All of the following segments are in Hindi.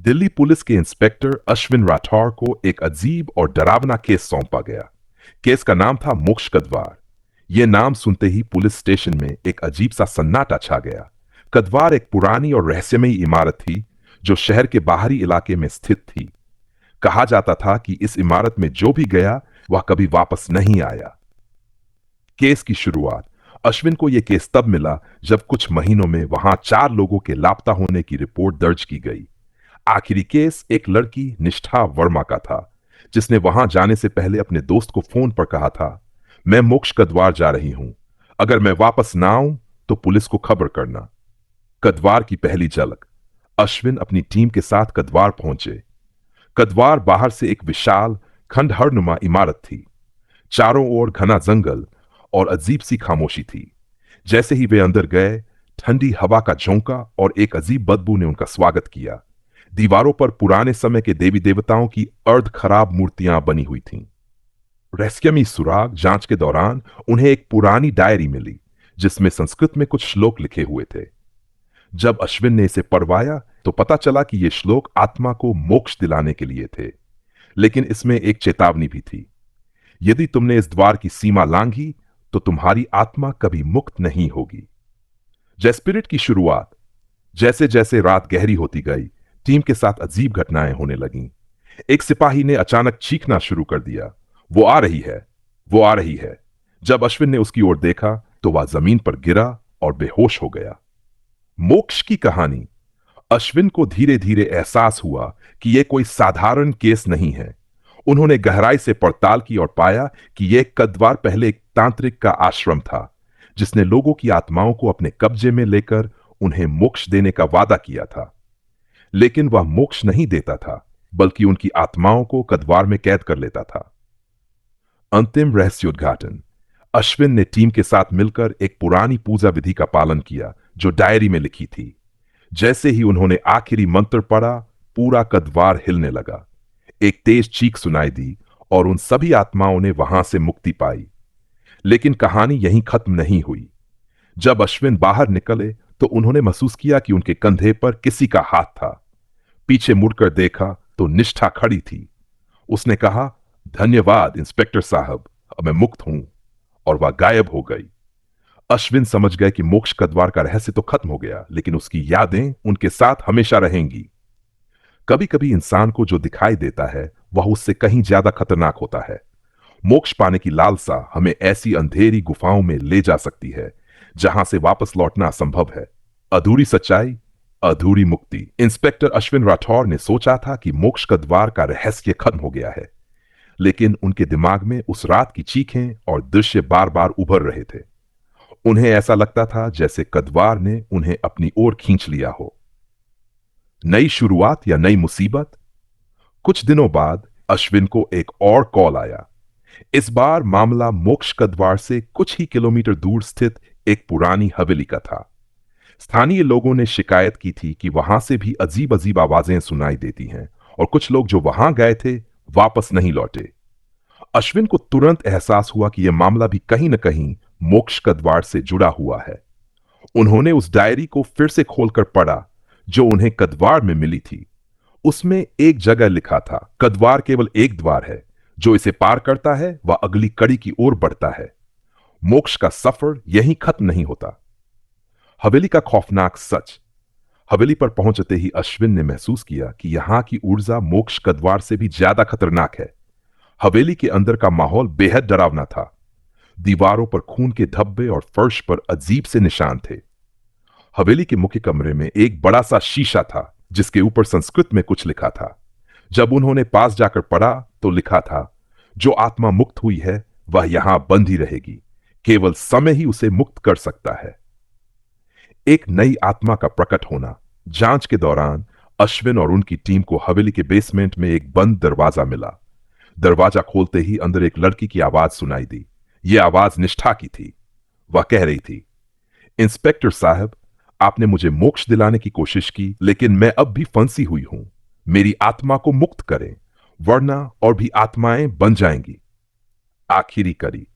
दिल्ली पुलिस के इंस्पेक्टर अश्विन राठौर को एक अजीब और डरावना केस सौंपा गया। केस का नाम था मोक्ष कदवार। यह नाम सुनते ही पुलिस स्टेशन में एक अजीब सा सन्नाटा छा गया। कदवार एक पुरानी और रहस्यमयी इमारत थी जो शहर के बाहरी इलाके में स्थित थी। कहा जाता था कि इस इमारत में जो भी गया वह कभी वापस नहीं आया। केस की शुरुआत अश्विन को यह केस तब मिला जब कुछ महीनों में वहां 4 लोगों के लापता होने की रिपोर्ट दर्ज की गई। आखिरी केस एक लड़की निष्ठा वर्मा का था, जिसने वहां जाने से पहले अपने दोस्त को फोन पर कहा था, मैं मोक्ष कदवार जा रही हूं, अगर मैं वापस ना आऊं तो पुलिस को खबर करना। कदवार की पहली झलक। अश्विन अपनी टीम के साथ कदवार पहुंचे। कदवार बाहर से एक विशाल खंडहरनुमा इमारत थी। चारों ओर घना जंगल और अजीब सी खामोशी थी। जैसे ही वे अंदर गए, ठंडी हवा का झोंका और एक अजीब बदबू ने उनका स्वागत किया। दीवारों पर पुराने समय के देवी देवताओं की अर्ध खराब मूर्तियां बनी हुई थीं। रहस्यमयी सुराग जांच के दौरान उन्हें एक पुरानी डायरी मिली जिसमें संस्कृत में कुछ श्लोक लिखे हुए थे। जब अश्विन ने इसे पढ़वाया तो पता चला कि ये श्लोक आत्मा को मोक्ष दिलाने के लिए थे, लेकिन इसमें एक चेतावनी भी थी। यदि तुमने इस द्वार की सीमा लांघी तो तुम्हारी आत्मा कभी मुक्त नहीं होगी। जेस्पिरिट की शुरुआत। जैसे जैसे रात गहरी होती गई, टीम के साथ अजीब घटनाएं होने लगीं। एक सिपाही ने अचानक चीखना शुरू कर दिया, वो आ रही है, वो आ रही है। जब अश्विन ने उसकी ओर देखा तो वह जमीन पर गिरा और बेहोश हो गया। मोक्ष की कहानी। अश्विन को धीरे धीरे एहसास हुआ कि यह कोई साधारण केस नहीं है। उन्होंने गहराई से पड़ताल की और पाया कि यह कदवार पहले एक तांत्रिक का आश्रम था जिसने लोगों की आत्माओं को अपने कब्जे में लेकर उन्हें मोक्ष देने का वादा किया था। लेकिन वह मोक्ष नहीं देता था, बल्कि उनकी आत्माओं को कदवार में कैद कर लेता था। अंतिम रहस्योद्घाटन। अश्विन ने टीम के साथ मिलकर एक पुरानी पूजा विधि का पालन किया जो डायरी में लिखी थी। जैसे ही उन्होंने आखिरी मंत्र पढ़ा, पूरा कदवार हिलने लगा। एक तेज चीख सुनाई दी और उन सभी आत्माओं ने वहां से मुक्ति पाई। लेकिन कहानी यहीं खत्म नहीं हुई। जब अश्विन बाहर निकले तो उन्होंने महसूस किया कि उनके कंधे पर किसी का हाथ था। पीछे मुड़कर देखा तो निष्ठा खड़ी थी। उसने कहा, धन्यवाद इंस्पेक्टर साहब, अब मैं मुक्त हूं, और वह गायब हो गई। अश्विन समझ गए कि मोक्ष कदवार का रहस्य तो खत्म हो गया, लेकिन उसकी यादें उनके साथ हमेशा रहेंगी। कभी कभी इंसान को जो दिखाई देता है वह उससे कहीं ज्यादा खतरनाक होता है। मोक्ष पाने की लालसा हमें ऐसी अंधेरी गुफाओं में ले जा सकती है जहां से वापस लौटना असंभव है। अधूरी सच्चाई, अधूरी मुक्ति। इंस्पेक्टर अश्विन राठौर ने सोचा था कि मोक्ष कदवार का रहस्य खत्म हो गया है, लेकिन उनके दिमाग में उस रात की चीखें और दृश्य बार बार उभर रहे थे। उन्हें ऐसा लगता था जैसे कदवार ने उन्हें अपनी ओर खींच लिया हो। नई शुरुआत या नई मुसीबत। कुछ दिनों बाद अश्विन को एक और कॉल आया। इस बार मामला मोक्ष कदवार से कुछ ही किलोमीटर दूर स्थित एक पुरानी हवेली का था। स्थानीय लोगों ने शिकायत की थी कि वहां से भी अजीब अजीब आवाजें सुनाई देती हैं और कुछ लोग जो वहां गए थे वापस नहीं लौटे। अश्विन को तुरंत एहसास हुआ कि यह मामला भी कहीं न कहीं मोक्ष कदवार से जुड़ा हुआ है। उन्होंने उस डायरी को फिर से खोलकर पढ़ा जो उन्हें कदवार में मिली थी। उसमें एक जगह लिखा था, कदवार केवल एक द्वार है, जो इसे पार करता है वह अगली कड़ी की ओर बढ़ता है। मोक्ष का सफर यहीं खत्म नहीं होता। हवेली का खौफनाक सच। हवेली पर पहुंचते ही अश्विन ने महसूस किया कि यहां की ऊर्जा मोक्ष कदवार से भी ज्यादा खतरनाक है। हवेली के अंदर का माहौल बेहद डरावना था। दीवारों पर खून के धब्बे और फर्श पर अजीब से निशान थे। हवेली के मुख्य कमरे में एक बड़ा सा शीशा था जिसके ऊपर संस्कृत में कुछ लिखा था। जब उन्होंने पास जाकर पढ़ा तो लिखा था, जो आत्मा मुक्त हुई है वह यहां बंधी रहेगी, केवल समय ही उसे मुक्त कर सकता है। एक नई आत्मा का प्रकट होना। जांच के दौरान अश्विन और उनकी टीम को हवेली के बेसमेंट में एक बंद दरवाजा मिला। दरवाजा खोलते ही अंदर एक लड़की की आवाज सुनाई दी। यह आवाज निष्ठा की थी। वह कह रही थी, इंस्पेक्टर साहब, आपने मुझे मोक्ष दिलाने की कोशिश की, लेकिन मैं अब भी फंसी हुई हूं। मेरी आत्मा को मुक्त करें, वरना और भी आत्माएं बन जाएंगी। आखिरी कड़ी।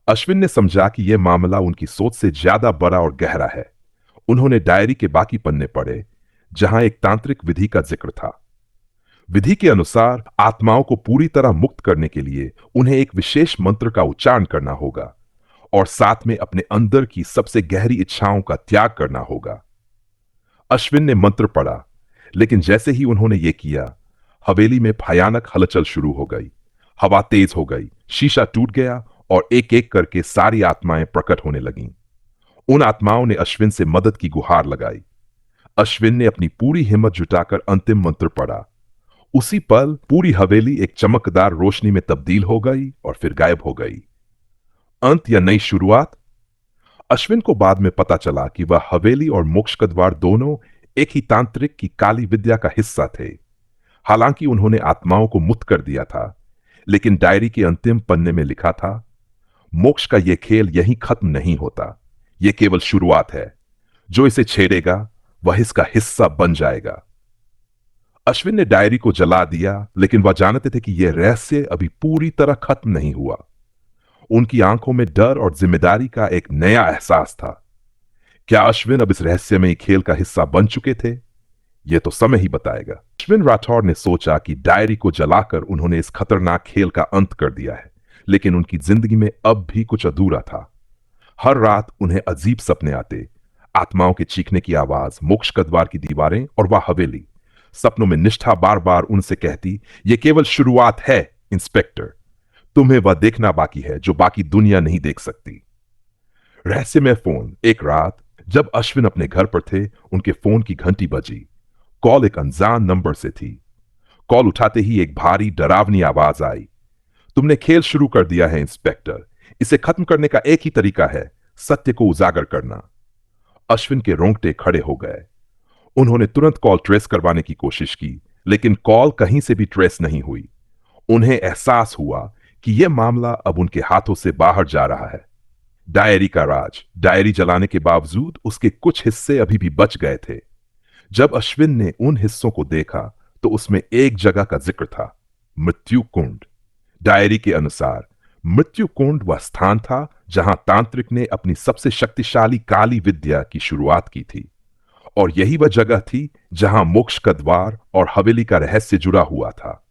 अश्विन ने समझा कि यह मामला उनकी सोच से ज्यादा बड़ा और गहरा है। उन्होंने डायरी के बाकी पन्ने पढ़े जहां एक तांत्रिक विधि का जिक्र था। विधि के अनुसार आत्माओं को पूरी तरह मुक्त करने के लिए उन्हें एक विशेष मंत्र का उच्चारण करना होगा और साथ में अपने अंदर की सबसे गहरी इच्छाओं का त्याग करना होगा। अश्विन ने मंत्र पढ़ा, लेकिन जैसे ही उन्होंने ये किया, हवेली में भयानक हलचल शुरू हो गई। हवा तेज हो गई, शीशा टूट गया और एक एक करके सारी आत्माएं प्रकट होने लगीं। उन आत्माओं ने अश्विन से मदद की गुहार लगाई। अश्विन ने अपनी पूरी हिम्मत जुटाकर अंतिम मंत्र पढ़ा। उसी पल पूरी हवेली एक चमकदार रोशनी में तब्दील हो गई और फिर गायब हो गई। अंत या नई शुरुआत? अश्विन को बाद में पता चला कि वह हवेली और मोक्ष का द्वार दोनों एक ही तांत्रिक की काली विद्या का हिस्सा थे। हालांकि उन्होंने आत्माओं को मुक्त कर दिया था, लेकिन डायरी के अंतिम पन्ने में लिखा था, मोक्ष का यह खेल यहीं खत्म नहीं होता, यह केवल शुरुआत है। जो इसे छेड़ेगा वह इसका हिस्सा बन जाएगा। अश्विन ने डायरी को जला दिया, लेकिन वह जानते थे कि यह रहस्य अभी पूरी तरह खत्म नहीं हुआ। उनकी आंखों में डर और जिम्मेदारी का एक नया एहसास था। क्या अश्विन अब इस रहस्यमयी खेल का हिस्सा बन चुके थे? यह तो समय ही बताएगा। अश्विन राठौर ने सोचा कि डायरी को जलाकर उन्होंने इस खतरनाक खेल का अंत कर दिया है, लेकिन उनकी जिंदगी में अब भी कुछ अधूरा था। हर रात उन्हें अजीब सपने आते, आत्माओं के चीखने की आवाज, मोक्ष का द्वार की दीवारें और वह हवेली। सपनों में निष्ठा बार बार उनसे कहती, यह केवल शुरुआत है इंस्पेक्टर, तुम्हें वह देखना बाकी है जो बाकी दुनिया नहीं देख सकती। रहस्यमय फोन। एक रात जब अश्विन अपने घर पर थे, उनके फोन की घंटी बजी। कॉल एक अनजान नंबर से थी। कॉल उठाते ही एक भारी डरावनी आवाज आई, तुमने खेल शुरू कर दिया है इंस्पेक्टर, इसे खत्म करने का एक ही तरीका है, सत्य को उजागर करना। अश्विन के रोंगटे खड़े हो गए। उन्होंने तुरंत कॉल ट्रेस करवाने की कोशिश की, लेकिन कॉल कहीं से भी ट्रेस नहीं हुई। उन्हें एहसास हुआ कि यह मामला अब उनके हाथों से बाहर जा रहा है। डायरी का राज। डायरी जलाने के बावजूद उसके कुछ हिस्से अभी भी बच गए थे। जब अश्विन ने उन हिस्सों को देखा तो उसमें एक जगह का जिक्र था, मृत्यु कुंड। डायरी के अनुसार मृत्यु कुंड वह स्थान था जहां तांत्रिक ने अपनी सबसे शक्तिशाली काली विद्या की शुरुआत की थी, और यही वह जगह थी जहां मोक्ष का द्वार और हवेली का रहस्य जुड़ा हुआ था।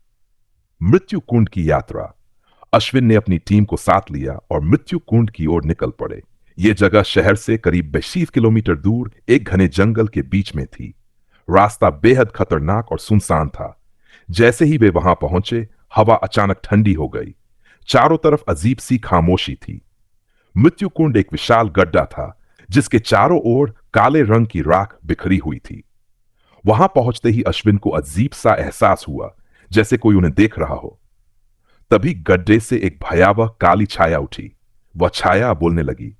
मृत्यु कुंड की यात्रा। अश्विन ने अपनी टीम को साथ लिया और मृत्यु कुंड की ओर निकल पड़े। यह जगह शहर से करीब 20 किलोमीटर दूर एक घने जंगल के बीच में थी। रास्ता बेहद खतरनाक और सुनसान था। जैसे ही वे वहां पहुंचे, हवा अचानक ठंडी हो गई। चारों तरफ अजीब सी खामोशी थी। मृत्यु कुंड एक विशाल गड्ढा था जिसके चारों ओर काले रंग की राख बिखरी हुई थी। वहां पहुंचते ही अश्विन को अजीब सा एहसास हुआ, जैसे कोई उन्हें देख रहा हो। तभी गड्ढे से एक भयावह काली छाया उठी। वह छाया बोलने लगी,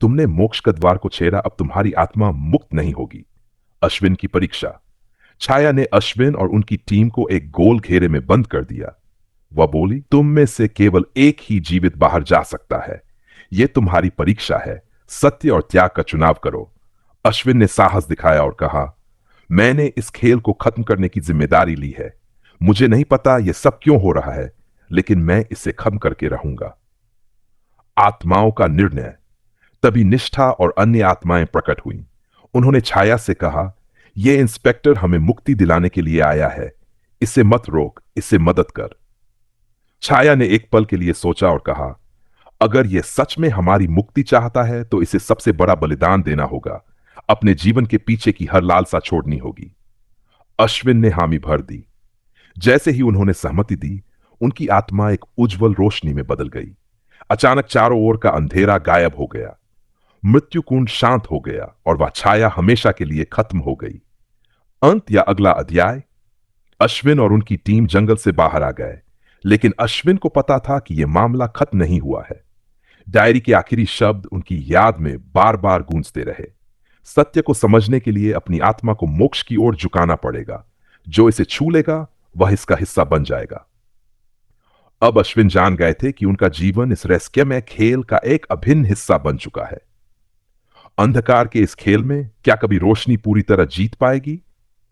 तुमने मोक्ष का द्वार को छेड़ा, अब तुम्हारी आत्मा मुक्त नहीं होगी। अश्विन की परीक्षा। छाया ने अश्विन और उनकी टीम को एक गोल घेरे में बंद कर दिया। वह बोली, तुम में से केवल एक ही जीवित बाहर जा सकता है। यह तुम्हारी परीक्षा है, सत्य और त्याग का चुनाव करो। अश्विन ने साहस दिखाया और कहा, मैंने इस खेल को खत्म करने की जिम्मेदारी ली है। मुझे नहीं पता यह सब क्यों हो रहा है, लेकिन मैं इसे खत्म करके रहूंगा। आत्माओं का निर्णय। तभी निष्ठा और अन्य आत्माएं प्रकट हुईं। उन्होंने छाया से कहा, यह इंस्पेक्टर हमें मुक्ति दिलाने के लिए आया है, इसे मत रोक, इसे मदद कर। छाया ने एक पल के लिए सोचा और कहा, अगर यह सच में हमारी मुक्ति चाहता है तो इसे सबसे बड़ा बलिदान देना होगा, अपने जीवन के पीछे की हर लालसा छोड़नी होगी। अश्विन ने हामी भर दी। जैसे ही उन्होंने सहमति दी, उनकी आत्मा एक उज्जवल रोशनी में बदल गई। अचानक चारों ओर का अंधेरा गायब हो गया। मृत्यु कुंड शांत हो गया और वह छाया हमेशा के लिए खत्म हो गई। अंत या अगला अध्याय। अश्विन और उनकी टीम जंगल से बाहर आ गए, लेकिन अश्विन को पता था कि यह मामला खत्म नहीं हुआ है। डायरी के आखिरी शब्द उनकी याद में बार बार गूंजते रहे, सत्य को समझने के लिए अपनी आत्मा को मोक्ष की ओर झुकाना पड़ेगा। जो इसे छू लेगा वह इसका हिस्सा बन जाएगा। अब अश्विन जान गए थे कि उनका जीवन इस रहस्यमय खेल का एक अभिन्न हिस्सा बन चुका है। अंधकार के इस खेल में क्या कभी रोशनी पूरी तरह जीत पाएगी,